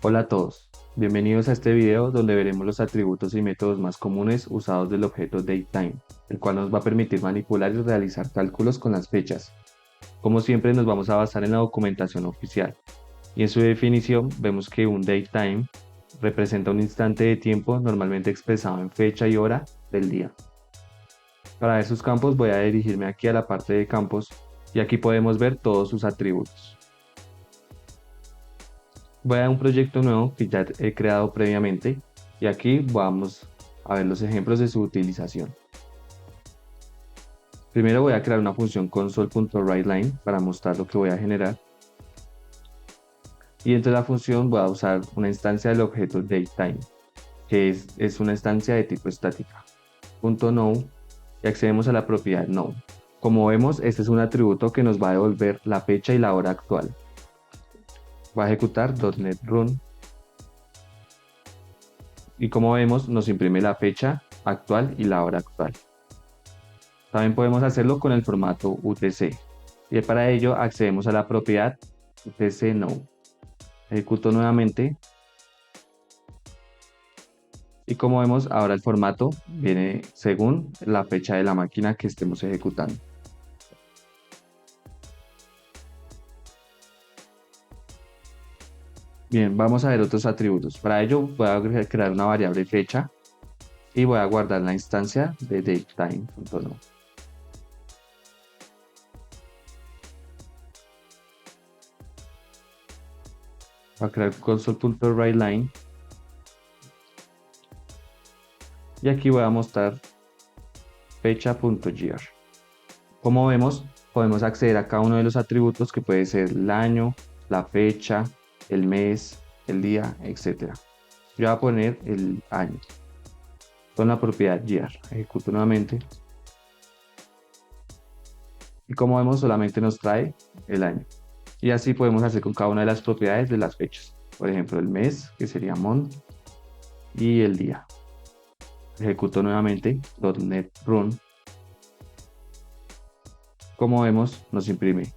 Hola a todos, bienvenidos a este video donde veremos los atributos y métodos más comunes usados del objeto DateTime, el cual nos va a permitir manipular y realizar cálculos con las fechas. Como siempre nos vamos a basar en la documentación oficial, y en su definición vemos que un DateTime representa un instante de tiempo normalmente expresado en fecha y hora del día. Para ver sus campos voy a dirigirme aquí a la parte de campos y aquí podemos ver todos sus atributos. Voy a un proyecto nuevo que ya he creado previamente y aquí vamos a ver los ejemplos de su utilización. Primero voy a crear una función console.writeLine para mostrar lo que voy a generar y dentro de la función voy a usar una instancia del objeto datetime que es una instancia de tipo estática. .now y accedemos a la propiedad now. Como vemos, este es un atributo que nos va a devolver la fecha y la hora actual. Voy a ejecutar .NET Run y como vemos nos imprime la fecha actual y la hora actual. También podemos hacerlo con el formato UTC y para ello accedemos a la propiedad UTC Now. Ejecuto nuevamente y como vemos ahora el formato viene según la fecha de la máquina que estemos ejecutando. Bien, vamos a ver otros atributos. Para ello voy a crear una variable fecha y voy a guardar la instancia de datetime.now. Voy a crear console.writeLine y aquí voy a mostrar fecha.gr. Como vemos, podemos acceder a cada uno de los atributos que puede ser el año, la fecha, el mes, el día, etc. Yo voy a poner el año con la propiedad year. Ejecuto nuevamente y como vemos solamente nos trae el año. Y así podemos hacer con cada una de las propiedades de las fechas. Por ejemplo, el mes, que sería month, y el día. Ejecuto nuevamente .NET Run. Como vemos, nos imprime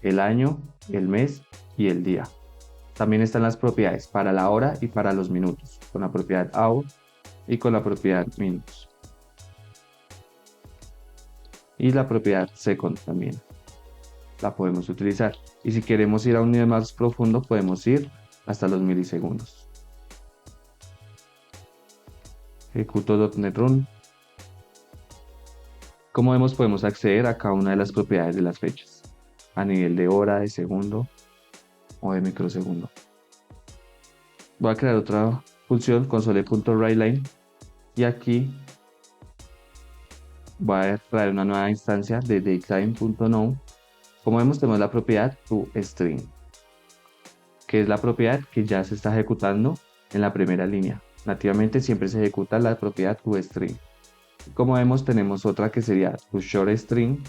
el año, el mes y el día. También están las propiedades para la hora y para los minutos, con la propiedad hour y con la propiedad minutes. Y la propiedad second también la podemos utilizar. Y si queremos ir a un nivel más profundo, podemos ir hasta los milisegundos. Ejecuto .NET Run. Como vemos, podemos acceder a cada una de las propiedades de las fechas, a nivel de hora, de segundo o de microsegundo. Voy a crear otra función console.writeLine y aquí voy a traer una nueva instancia de datetime.now. Como vemos, tenemos la propiedad toString, que es la propiedad que ya se está ejecutando en la primera línea. Nativamente siempre se ejecuta la propiedad toString. Como vemos, tenemos otra que sería toShortString,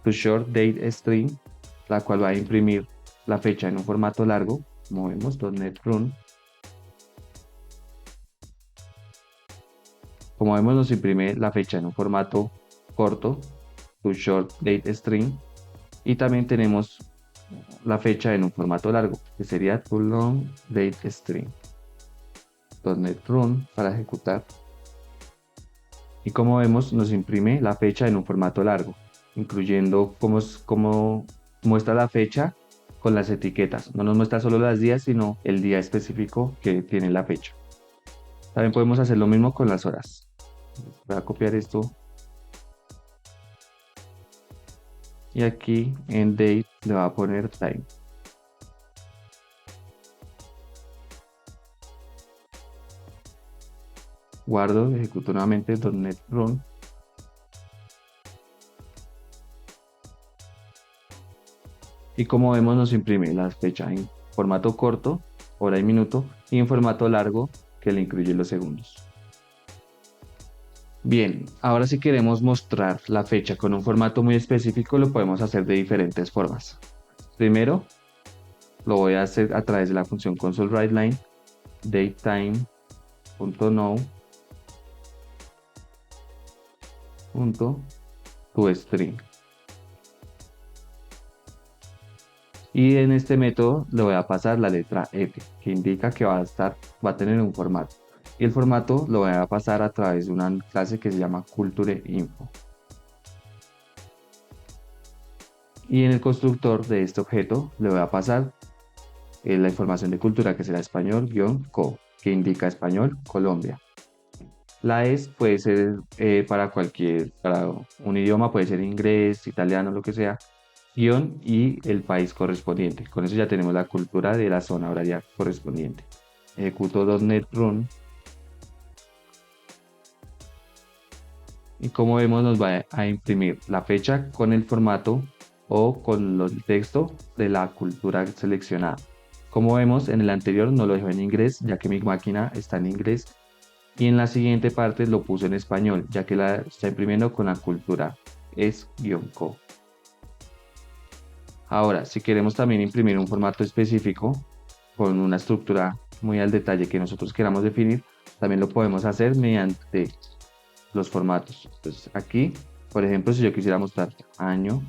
toShortDateString, la cual va a imprimir la fecha en un formato largo. Como vemos, .NET Run. Como vemos, nos imprime la fecha en un formato corto, toShortDateString. Y también tenemos la fecha en un formato largo, que sería toLongDateString. .NET Run para ejecutar. Y como vemos, nos imprime la fecha en un formato largo, incluyendo cómo muestra la fecha con las etiquetas. No nos muestra solo los días, sino el día específico que tiene la fecha. También podemos hacer lo mismo con las horas. Voy a copiar esto y aquí en date le voy a poner time. Guardo, ejecuto nuevamente .NET Run. Y como vemos nos imprime la fecha en formato corto, hora y minuto, y en formato largo que le incluye los segundos. Bien, ahora si queremos mostrar la fecha con un formato muy específico lo podemos hacer de diferentes formas. Primero, lo voy a hacer a través de la función console.writeLine datetime.now.toString. Y en este método le voy a pasar la letra F, que indica que va a tener un formato. Y el formato lo voy a pasar a través de una clase que se llama Culture Info. Y en el constructor de este objeto le voy a pasar la información de cultura, que será español-co, que indica español Colombia. La ES puede ser para un idioma, puede ser inglés, italiano, lo que sea, guión y el país correspondiente. Con eso ya tenemos la cultura de la zona horaria correspondiente. Ejecuto .NET Run y como vemos nos va a imprimir la fecha con el formato o con el texto de la cultura seleccionada. Como vemos en el anterior no lo dejó en inglés ya que mi máquina está en inglés y en la siguiente parte lo puso en español ya que la está imprimiendo con la cultura es-co. Ahora, si queremos también imprimir un formato específico con una estructura muy al detalle que nosotros queramos definir, también lo podemos hacer mediante los formatos. Entonces aquí, por ejemplo, si yo quisiera mostrar año,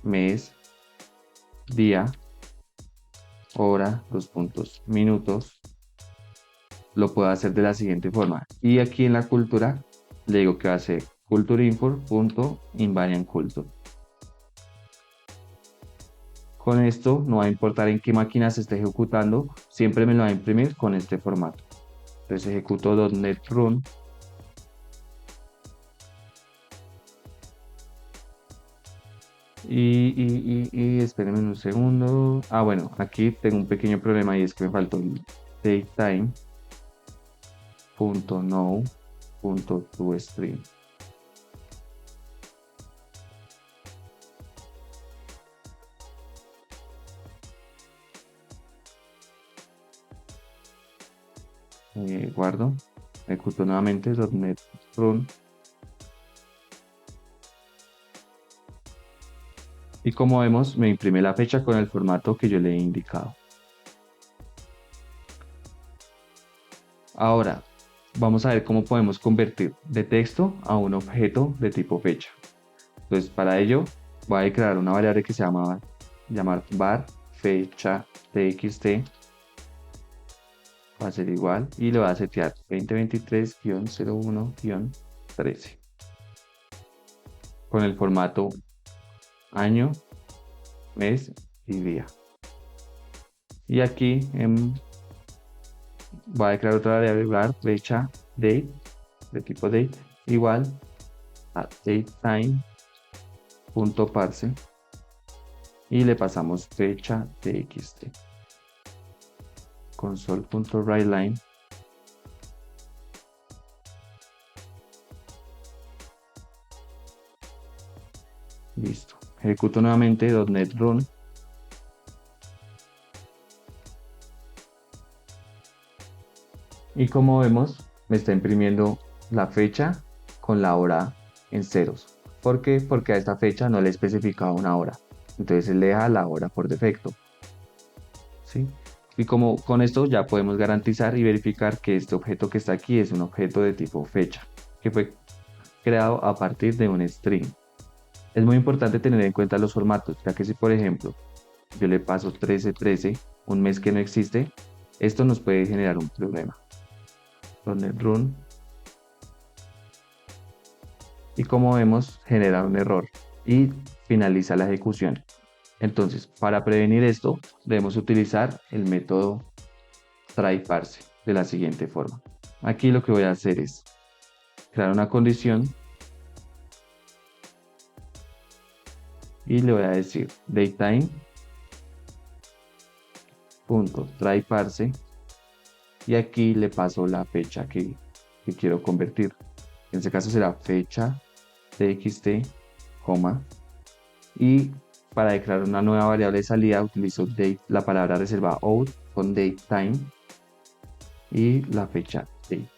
mes, día, hora, minutos, lo puedo hacer de la siguiente forma. Y aquí en la cultura le digo que va a ser cultureinfo.invariantculture. Con esto no va a importar en qué máquina se esté ejecutando, siempre me lo va a imprimir con este formato. Entonces ejecuto .NET Run y espérenme un segundo. Ah, bueno, aquí tengo un pequeño problema y es que me faltó el datetime.now.toString. Guardo, ejecuto nuevamente .NET Run. Y como vemos, me imprime la fecha con el formato que yo le he indicado. Ahora, vamos a ver cómo podemos convertir de texto a un objeto de tipo fecha. Entonces, para ello, voy a crear una variable que se llama var fecha txt, va a ser igual y le voy a setear 2023-01-13 con el formato año, mes y día. Y aquí voy a crear otra variable var fecha date de tipo date igual a datetime.parse y le pasamos fecha txt. Console.writeLine. Listo. Ejecuto nuevamente .NET Run. Y como vemos, me está imprimiendo la fecha con la hora en ceros. ¿Por qué? Porque a esta fecha no le he especificado una hora. Entonces él le deja la hora por defecto. ¿Sí? Y como con esto ya podemos garantizar y verificar que este objeto que está aquí es un objeto de tipo fecha, que fue creado a partir de un string. Es muy importante tener en cuenta los formatos, ya que si por ejemplo yo le paso 13-13, un mes que no existe, esto nos puede generar un problema. .NET Run. Y como vemos, genera un error y finaliza la ejecución. Entonces, para prevenir esto, debemos utilizar el método tryparse de la siguiente forma. Aquí lo que voy a hacer es crear una condición y le voy a decir datetime.tryparse y aquí le paso la fecha que quiero convertir. En este caso será fecha txt, y para declarar una nueva variable de salida utilizo date, la palabra reservada out con datetime y la fecha date.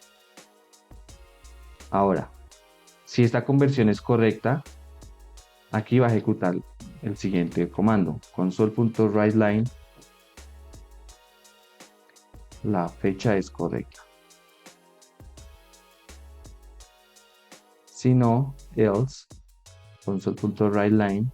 Ahora, si esta conversión es correcta, aquí va a ejecutar el siguiente comando, console.writeLine, la fecha es correcta. Si no, else, console.writeLine,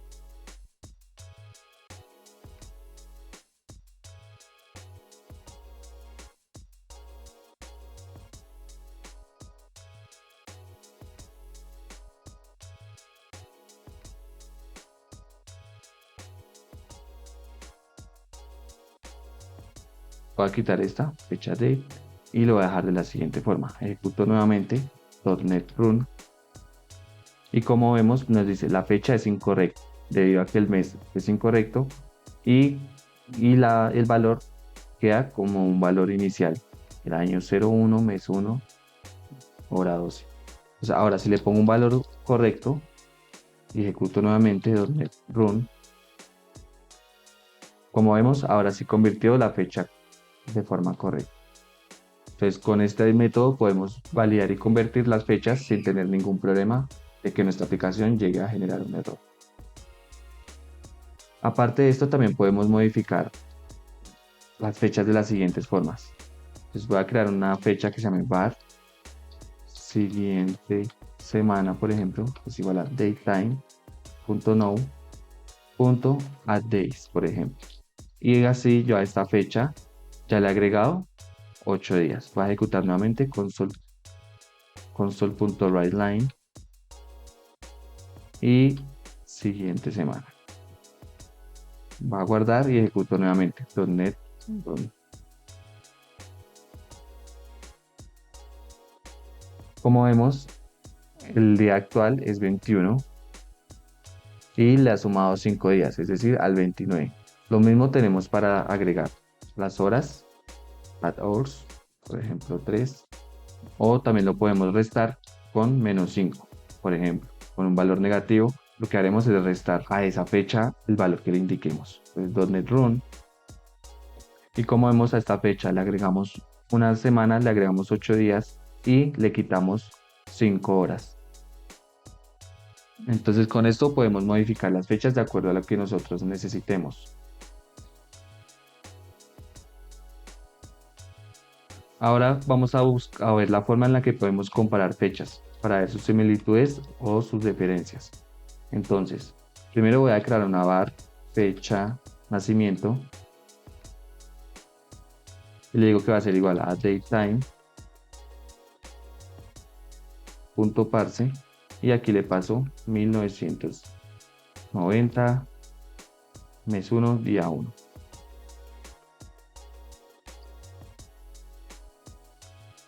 Voy a quitar esta fecha date y lo voy a dejar de la siguiente forma. Ejecuto nuevamente .NET Run y como vemos nos dice la fecha es incorrecta debido a que el mes es incorrecto y, el valor queda como un valor inicial. El año 01, mes 1, hora 12. O sea, ahora si le pongo un valor correcto y ejecuto nuevamente .NET Run, como vemos ahora sí convirtió la fecha de forma correcta. Entonces con este método podemos validar y convertir las fechas sin tener ningún problema de que nuestra aplicación llegue a generar un error. Aparte de esto también podemos modificar las fechas de las siguientes formas. Entonces voy a crear una fecha que se llame var siguiente semana, por ejemplo, es igual a datetime.now.addDays, por ejemplo. Y así yo a esta fecha ya le he agregado 8 días. Voy a ejecutar nuevamente console.writeLine y siguiente semana. Va a guardar y ejecuto nuevamente .NET Run. Como vemos, el día actual es 21 y le ha sumado 5 días, es decir, al 29. Lo mismo tenemos para agregar las horas, add hours, por ejemplo 3, o también lo podemos restar con -5, por ejemplo, con un valor negativo. Lo que haremos es restar a esa fecha el valor que le indiquemos. Entonces, .NET Run. Y como vemos a esta fecha le agregamos una semana, le agregamos 8 días y le quitamos 5 horas. Entonces con esto podemos modificar las fechas de acuerdo a lo que nosotros necesitemos. Ahora vamos a ver la forma en la que podemos comparar fechas para ver sus similitudes o sus diferencias. Entonces, primero voy a crear una var fecha nacimiento y le digo que va a ser igual a datetime.parse y aquí le paso 1990 mes 1 día 1.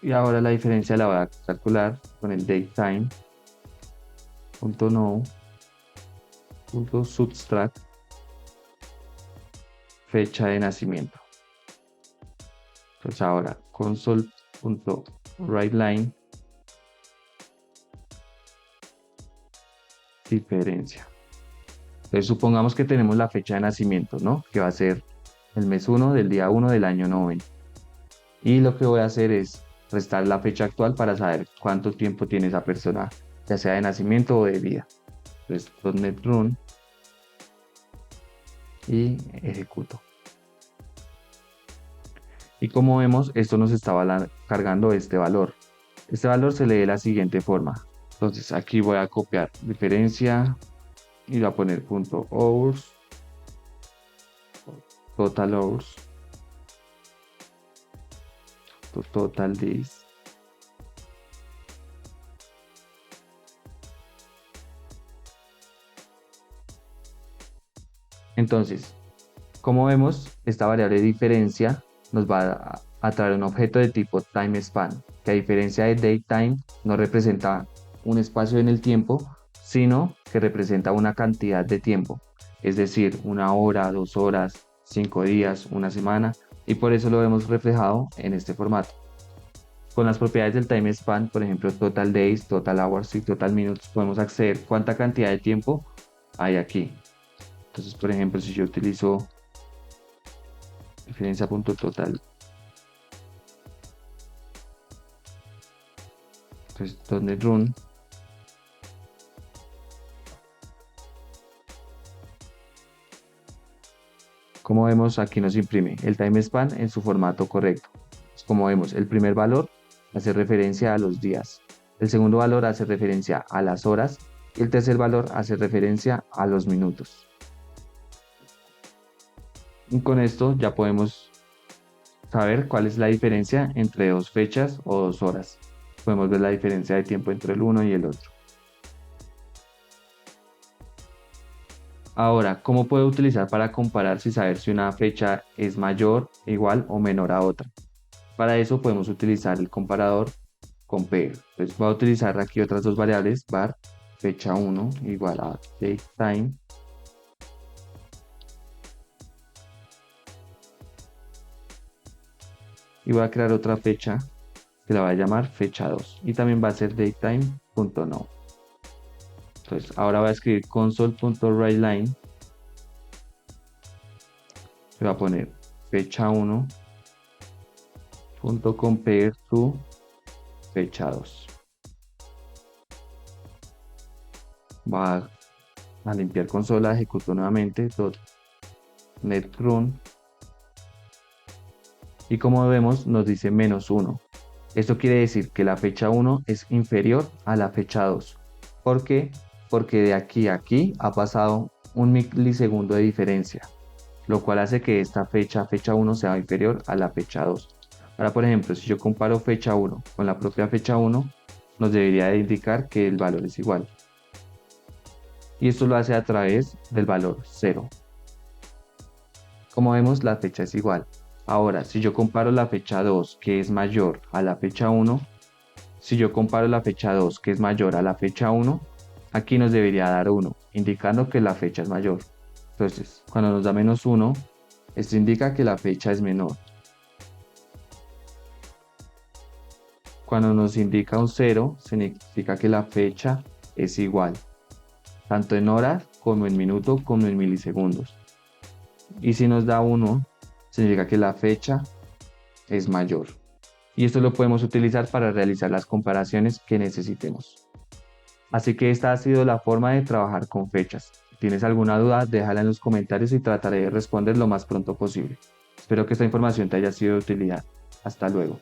Y ahora la diferencia la voy a calcular con el datetime.now.subtract fecha de nacimiento. Entonces ahora console.writeLine diferencia. Entonces supongamos que tenemos la fecha de nacimiento, ¿no? Que va a ser el mes 1 del día 1 del año 90. Y lo que voy a hacer es restar la fecha actual para saber cuánto tiempo tiene esa persona, ya sea de nacimiento o de vida. Entonces .NET Run y ejecuto. Y como vemos, esto nos estaba cargando este valor. Este valor se lee de la siguiente forma. Entonces aquí voy a copiar diferencia y voy a poner .hours, total hours, total days. Entonces, como vemos, esta variable de diferencia nos va a traer un objeto de tipo timespan, que a diferencia de datetime no representa un espacio en el tiempo, sino que representa una cantidad de tiempo, es decir, 1 hora, 2 horas, 5 días, una semana, y por eso lo vemos reflejado en este formato. Con las propiedades del timespan, por ejemplo, total days, total hours y total minutes, podemos acceder cuánta cantidad de tiempo hay aquí. Entonces, por ejemplo, si yo utilizo diferencia.total, entonces .NET Run, como vemos aquí nos imprime el timespan en su formato correcto. Como vemos, el primer valor hace referencia a los días, el segundo valor hace referencia a las horas y el tercer valor hace referencia a los minutos. Y con esto ya podemos saber cuál es la diferencia entre dos fechas o 2 horas. Podemos ver la diferencia de tiempo entre el uno y el otro. Ahora, ¿cómo puedo utilizar para comparar si saber si una fecha es mayor, igual o menor a otra? Para eso podemos utilizar el comparador compare. Entonces voy a utilizar aquí otras dos variables, var fecha 1 igual a datetime y voy a crear otra fecha que la voy a llamar fecha 2 y también va a ser datetime.now. Entonces ahora voy a escribir console.writeLine, le voy a poner fecha 1.compare to fecha 2. Va a limpiar consola, ejecuto nuevamente .NET run y como vemos nos dice -1. Esto quiere decir que la fecha 1 es inferior a la fecha 2. ¿Por qué? Porque de aquí a aquí ha pasado un milisegundo de diferencia, lo cual hace que esta fecha 1 sea inferior a la fecha 2. Ahora, por ejemplo, si yo comparo fecha 1 con la propia fecha 1, nos debería de indicar que el valor es igual. Y esto lo hace a través del valor 0. Como vemos, la fecha es igual. Ahora, si yo comparo la fecha 2, que es mayor a la fecha 1, si yo comparo la fecha 2, que es mayor a la fecha 1, aquí nos debería dar 1, indicando que la fecha es mayor. Entonces, cuando nos da -1, esto indica que la fecha es menor. Cuando nos indica un 0, significa que la fecha es igual, tanto en horas como en minutos como en milisegundos. Y si nos da 1, significa que la fecha es mayor. Y esto lo podemos utilizar para realizar las comparaciones que necesitemos. Así que esta ha sido la forma de trabajar con fechas. Si tienes alguna duda, déjala en los comentarios y trataré de responder lo más pronto posible. Espero que esta información te haya sido de utilidad. Hasta luego.